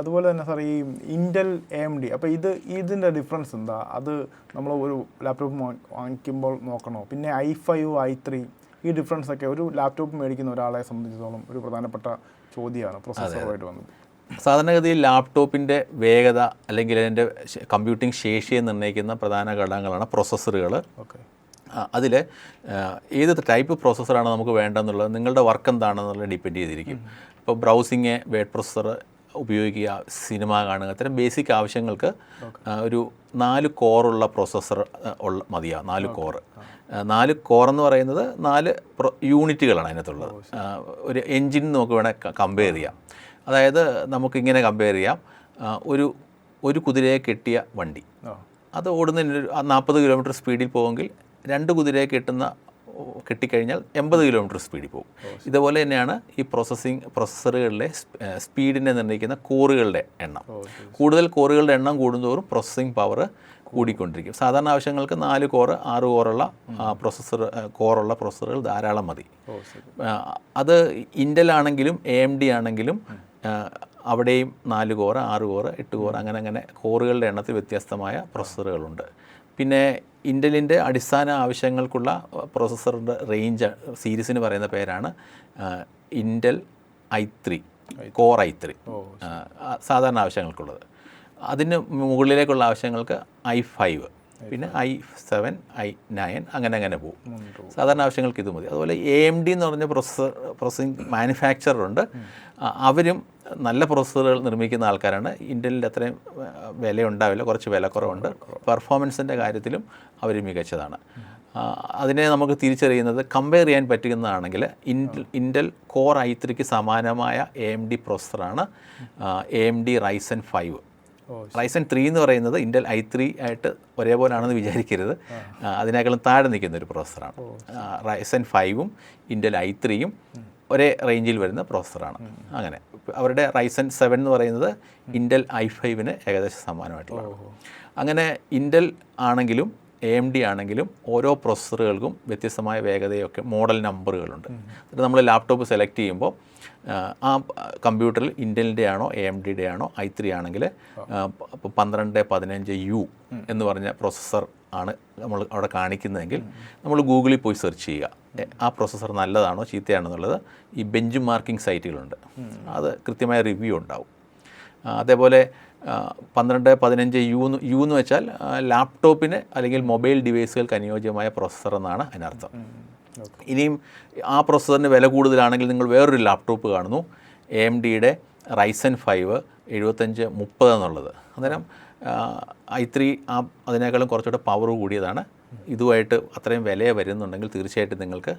അതുപോലെ തന്നെ സാർ ഈ ഇൻറ്റൽ AMD, അപ്പോൾ ഇതിൻ്റെ ഡിഫറൻസ് എന്താ? അത് നമ്മൾ ഒരു ലാപ്ടോപ്പ് വാങ്ങിക്കുമ്പോൾ നോക്കണോ? പിന്നെ i5 i3 ഈ ഡിഫറൻസ് ഒക്കെ ഒരു ലാപ്ടോപ്പ് മേടിക്കുന്ന ഒരാളെ സംബന്ധിച്ചിടത്തോളം ഒരു പ്രധാനപ്പെട്ട ചോദ്യമാണ് പ്രൊസസ്സറുമായിട്ട് വന്നത്. സാധാരണഗതിയിൽ ലാപ്ടോപ്പിൻ്റെ വേഗത അല്ലെങ്കിൽ അതിൻ്റെ കമ്പ്യൂട്ടിംഗ് ശേഷിയെ നിർണ്ണയിക്കുന്ന പ്രധാന ഘടകങ്ങളാണ് പ്രൊസസ്സറുകൾ. ഓക്കെ. അതിൽ ഏത് ടൈപ്പ് പ്രോസസ്സറാണ് നമുക്ക് വേണ്ടതെന്നുള്ളത് നിങ്ങളുടെ വർക്ക് എന്താണെന്നുള്ളത് ഡിപ്പെൻഡ് ചെയ്തിരിക്കും. ഇപ്പോൾ ബ്രൗസിങ്, വേഡ് പ്രൊസസ്സർ ഉപയോഗിക്കുക, സിനിമ കാണുക, അത്തരം ബേസിക് ആവശ്യങ്ങൾക്ക് ഒരു 4 കോറുള്ള പ്രൊസസ്സർ മതിയാവും. 4 കോർ. 4 കോർ എന്ന് പറയുന്നത് 4 യൂണിറ്റുകളാണ് അതിനകത്തുള്ളത്. ഒരു എൻജിൻ നമുക്ക് വേണമെങ്കിൽ കമ്പയർ ചെയ്യാം. അതായത് നമുക്കിങ്ങനെ കമ്പയർ ചെയ്യാം. ഒരു കുതിരയെ കെട്ടിയ വണ്ടി, അത് ഓടുന്നതിന് 40 കിലോമീറ്റർ സ്പീഡിൽ പോകുമെങ്കിൽ 2 കുതിരയെ കെട്ടിക്കഴിഞ്ഞാൽ 80 കിലോമീറ്റർ സ്പീഡിൽ പോകും. ഇതുപോലെ തന്നെയാണ് ഈ പ്രൊസസ്സറുകളിലെ സ്പീഡിനെ നിർണ്ണയിക്കുന്ന കോറുകളുടെ എണ്ണം. കൂടുതൽ കോറുകളുടെ എണ്ണം കൂടുന്തോറും പ്രോസസ്സിംഗ് പവർ കൂടിക്കൊണ്ടിരിക്കും. സാധാരണ ആവശ്യങ്ങൾക്ക് 4 കോറ് 6 കോറുള്ള പ്രൊസസ്സറുകൾ ധാരാളം മതി. അത് ഇൻറ്റൽ ആണെങ്കിലും AMD ആണെങ്കിലും അവിടെയും 4 കോറ് 6 കോറ് 8 കോറ് അങ്ങനെ കോറുകളുടെ എണ്ണത്തിൽ വ്യത്യസ്തമായ പ്രൊസസ്സറുകളുണ്ട്. പിന്നെ ഇൻറ്റലിൻ്റെ അടിസ്ഥാന ആവശ്യങ്ങൾക്കുള്ള പ്രൊസസ്സറിൻ്റെ റേഞ്ച് സീരീസിന് പറയുന്ന പേരാണ് ഇൻറ്റൽ i3, കോർ i3 സാധാരണ ആവശ്യങ്ങൾക്കുള്ളത്. അതിന് മുകളിലേക്കുള്ള ആവശ്യങ്ങൾക്ക് i5, പിന്നെ i7, i9 അങ്ങനെ പോകും. സാധാരണ ആവശ്യങ്ങൾക്ക് ഇത് മതി. അതുപോലെ AMD എന്ന് പറഞ്ഞ പ്രോസസ്സിംഗ് മാനുഫാക്ചറുണ്ട്. അവരും നല്ല പ്രൊസസ്സറുകൾ നിർമ്മിക്കുന്ന ആൾക്കാരാണ്. ഇൻറ്റലിൻ്റെ അത്രയും വില ഉണ്ടാവില്ല, കുറച്ച് വിലക്കുറവുണ്ട്. പെർഫോമൻസിൻ്റെ കാര്യത്തിലും അവർ മികച്ചതാണ്. അതിനെ നമുക്ക് തിരിച്ചറിയുന്നത് കമ്പയർ ചെയ്യാൻ പറ്റുന്നതാണെങ്കിൽ ഇൻറ്റൽ കോർ i3ക്ക് സമാനമായ AMD പ്രൊസസ്സറാണ് AMD Ryzen 5. Ryzen 3 എന്ന് പറയുന്നത് ഇൻറ്റൽ i3 ആയിട്ട് ഒരേപോലെയാണെന്ന് വിചാരിക്കരുത്. അതിനേക്കാളും താഴെ നിൽക്കുന്ന ഒരു പ്രൊസസ്സറാണ്. Ryzen 5ഉം ഇൻറ്റൽ i3യും ഒരേ റേഞ്ചിൽ വരുന്ന പ്രൊസസ്സറാണ്. അങ്ങനെ അവരുടെ Ryzen 7 എന്ന് പറയുന്നത് ഇൻറ്റൽ i5ന് ഏകദേശം സമാനമായിട്ടുള്ള. അങ്ങനെ ഇൻറ്റൽ ആണെങ്കിലും AMD ആണെങ്കിലും ഓരോ പ്രൊസസ്സറുകൾക്കും വ്യത്യസ്തമായ വേഗതയൊക്കെ മോഡൽ നമ്പറുകളുണ്ട്. അത് നമ്മൾ ലാപ്ടോപ്പ് സെലക്ട് ചെയ്യുമ്പോൾ ആ കമ്പ്യൂട്ടറിൽ ഇൻറ്റലിൻ്റെ ആണോ AMDയുടെ ആണോ i3 ആണെങ്കിൽ 1215U എന്ന് പറഞ്ഞ പ്രൊസസ്സർ ആണ് നമ്മൾ അവിടെ കാണിക്കുന്നതെങ്കിൽ നമ്മൾ ഗൂഗിളിൽ പോയി സെർച്ച് ചെയ്യുക. ആ പ്രൊസസ്സർ നല്ലതാണോ ചീത്തയാണോ എന്നുള്ളത് ഈ ബെഞ്ച് മാർക്കിംഗ് സൈറ്റുകളുണ്ട്, അത് കൃത്യമായ റിവ്യൂ ഉണ്ടാവും. അതേപോലെ 1215U എന്ന് വെച്ചാൽ ലാപ്ടോപ്പിന് അല്ലെങ്കിൽ മൊബൈൽ ഡിവൈസുകൾക്ക് അനുയോജ്യമായ പ്രൊസസ്സർ എന്നാണ് അതിനർത്ഥം. ഇനിയും ആ പ്രൊസസ്സറിന് വില കൂടുതലാണെങ്കിൽ നിങ്ങൾ വേറൊരു ലാപ്ടോപ്പ് കാണുന്നു, AMDയുടെ Ryzen 5 7530 എന്നുള്ളത്. അന്നേരം i3 അതിനേക്കാളും കുറച്ചുകൂടെ പവർ കൂടിയതാണ്. ഇതുമായിട്ട് അത്രയും വില വരുന്നുണ്ടെങ്കിൽ തീർച്ചയായിട്ടും നിങ്ങൾക്ക്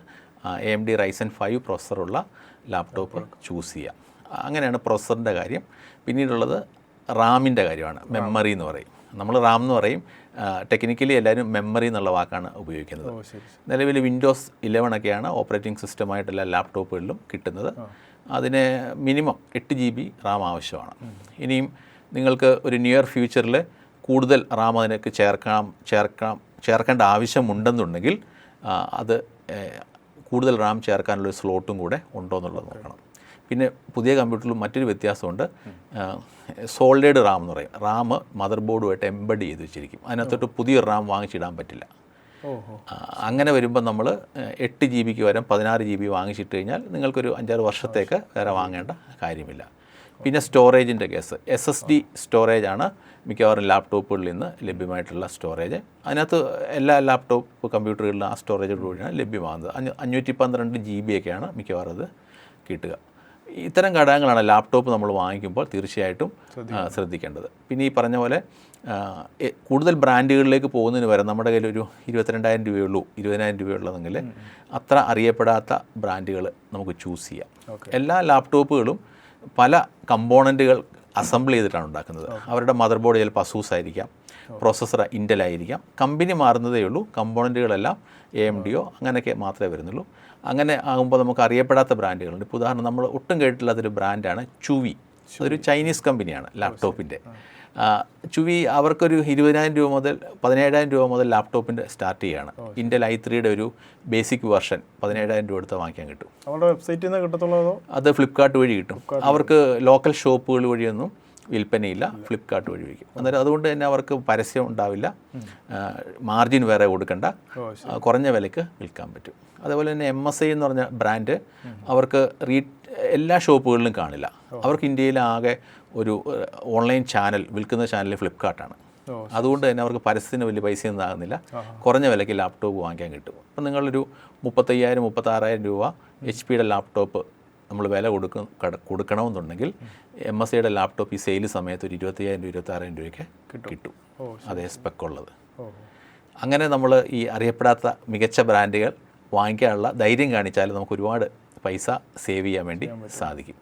AMD Ryzen 5 പ്രൊസസ്സറുള്ള ലാപ്ടോപ്പ് ചൂസ് ചെയ്യാം. അങ്ങനെയാണ് പ്രൊസസ്സറിൻ്റെ കാര്യം. പിന്നീടുള്ളത് റാമിൻ്റെ കാര്യമാണ്. മെമ്മറി എന്ന് പറയും, നമ്മൾ റാം എന്ന് പറയും. ടെക്നിക്കലി എല്ലാവരും മെമ്മറി എന്നുള്ള വാക്കാണ് ഉപയോഗിക്കുന്നത്. നിലവിൽ Windows 11 ഒക്കെയാണ് ഓപ്പറേറ്റിംഗ് സിസ്റ്റമായിട്ട് എല്ലാ ലാപ്ടോപ്പുകളിലും കിട്ടുന്നത്. അതിന് മിനിമം 8 GB റാം ആവശ്യമാണ്. ഇനിയും നിങ്ങൾക്ക് ഒരു നിയർ ഫ്യൂച്ചറിൽ കൂടുതൽ റാം അതിനൊക്കെ ചേർക്കേണ്ട ആവശ്യമുണ്ടെന്നുണ്ടെങ്കിൽ അത് കൂടുതൽ റാം ചേർക്കാനുള്ളൊരു സ്ലോട്ടും കൂടെ ഉണ്ടോ എന്നുള്ളത് നോക്കണം. പിന്നെ പുതിയ കമ്പ്യൂട്ടറിലും മറ്റൊരു വ്യത്യാസമുണ്ട്. സോളിഡ് റാം എന്ന് പറയും. റാം മദർ ബോർഡുമായിട്ട് എംബഡ് ചെയ്ത് വെച്ചിരിക്കും. അതിനകത്തോട്ട് പുതിയൊരു റാം വാങ്ങിച്ചിടാൻ പറ്റില്ല. അങ്ങനെ വരുമ്പോൾ നമ്മൾ 8 GB വരെ 16 GB വാങ്ങിച്ചിട്ട് കഴിഞ്ഞാൽ നിങ്ങൾക്കൊരു 5-6 വർഷത്തേക്ക് വേറെ വാങ്ങേണ്ട കാര്യമില്ല. പിന്നെ സ്റ്റോറേജിൻ്റെ കേസ്, SSD സ്റ്റോറേജാണ് മിക്കവാറും ലാപ്ടോപ്പുകളിൽ നിന്ന് ലഭ്യമായിട്ടുള്ള സ്റ്റോറേജ്. അതിനകത്ത് എല്ലാ ലാപ്ടോപ്പ് കമ്പ്യൂട്ടറുകളിലും ആ സ്റ്റോറേജ് കൂടിയാണ് ലഭ്യമാകുന്നത്. 512 GB ഒക്കെയാണ് മിക്കവാറും അത് കിട്ടുക. ഇത്തരം ഘടകങ്ങളാണ് ലാപ്ടോപ്പ് നമ്മൾ വാങ്ങിക്കുമ്പോൾ തീർച്ചയായിട്ടും ശ്രദ്ധിക്കേണ്ടത്. പിന്നെ ഈ പറഞ്ഞ പോലെ കൂടുതൽ ബ്രാൻഡുകളിലേക്ക് പോകുന്നതിന് വരെ നമ്മുടെ കയ്യിൽ ഒരു 22,000 രൂപയുള്ളൂ, 20,000 രൂപയുള്ളതെങ്കിൽ അത്ര അറിയപ്പെടാത്ത ബ്രാൻഡുകൾ നമുക്ക് ചൂസ് ചെയ്യാം. എല്ലാ ലാപ്ടോപ്പുകളും പല കമ്പോണൻറ്റുകൾ അസംബിൾ ചെയ്തിട്ടാണ് ഉണ്ടാക്കുന്നത്. അവരുടെ മദർ ബോർഡ് ചിലപ്പോൾ അസൂസ് ആയിരിക്കാം, പ്രോസസ്സർ ഇൻറ്റൽ ആയിരിക്കാം. കമ്പനി മാറുന്നതേ ഉള്ളൂ, കമ്പോണൻറ്റുകളെല്ലാം AMDയോ അങ്ങനെയൊക്കെ മാത്രമേ വരുന്നുള്ളൂ. അങ്ങനെ ആകുമ്പോൾ നമുക്ക് അറിയപ്പെടാത്ത ബ്രാൻഡുകളുണ്ട്. ഇപ്പോൾ ഉദാഹരണം നമ്മൾ ഒട്ടും കേട്ടിട്ടില്ലാത്തൊരു ബ്രാൻഡാണ് ചുവി. അതൊരു ചൈനീസ് കമ്പനിയാണ് ലാപ്ടോപ്പിൻ്റെ. ചുവി അവർക്കൊരു 20,000 രൂപ മുതൽ 17,000 രൂപ മുതൽ ലാപ്ടോപ്പിൻ്റെ സ്റ്റാർട്ട് ചെയ്യുകയാണ്. ഇൻറ്റൽ i3യുടെ ഒരു ബേസിക് വെർഷൻ 17,000 രൂപ എടുത്ത് വാങ്ങിക്കാൻ കിട്ടും. അവരുടെ വെബ്സൈറ്റിൽ നിന്ന് കിട്ടത്തുള്ളതോ? അത് ഫ്ലിപ്കാർട്ട് വഴി കിട്ടും. അവർക്ക് ലോക്കൽ ഷോപ്പുകൾ വഴിയൊന്നും വിൽപ്പനയില്ല, ഫ്ലിപ്കാർട്ട് വഴി വയ്ക്കും. അന്നേരം അതുകൊണ്ട് തന്നെ അവർക്ക് പരസ്യം ഉണ്ടാവില്ല, മാർജിൻ വേറെ കൊടുക്കണ്ട, കുറഞ്ഞ വിലയ്ക്ക് വിൽക്കാൻ പറ്റും. അതേപോലെ തന്നെ MSI എന്ന് പറഞ്ഞ ബ്രാൻഡ് അവർക്ക് എല്ലാ ഷോപ്പുകളിലും കാണില്ല. അവർക്ക് ഇന്ത്യയിൽ ആകെ ഒരു ഓൺലൈൻ ചാനൽ വിൽക്കുന്ന ചാനൽ ഫ്ലിപ്കാർട്ടാണ്. അതുകൊണ്ട് തന്നെ അവർക്ക് പരസ്യത്തിന് വലിയ പൈസയൊന്നും ആകുന്നില്ല, കുറഞ്ഞ വിലയ്ക്ക് ലാപ്ടോപ്പ് വാങ്ങിക്കാൻ കിട്ടും. അപ്പം നിങ്ങളൊരു 35,000-36,000 രൂപ HP ലാപ്ടോപ്പ് നമ്മൾ വില കൊടുക്കണമെന്നുണ്ടെങ്കിൽ MSIയുടെ ലാപ്ടോപ്പ് ഈ സെയിൽ സമയത്ത് ഒരു 25,000-26,000 രൂപയ്ക്ക് കിട്ടും, അതേ സ്പെക്കുള്ളത്. അങ്ങനെ നമ്മൾ ഈ അറിയപ്പെടാത്ത മികച്ച ബ്രാൻഡുകൾ വാങ്ങിക്കാനുള്ള ധൈര്യം കാണിച്ചാൽ നമുക്ക് ഒരുപാട് പൈസ സേവ് ചെയ്യാൻ വേണ്ടി സാധിക്കും.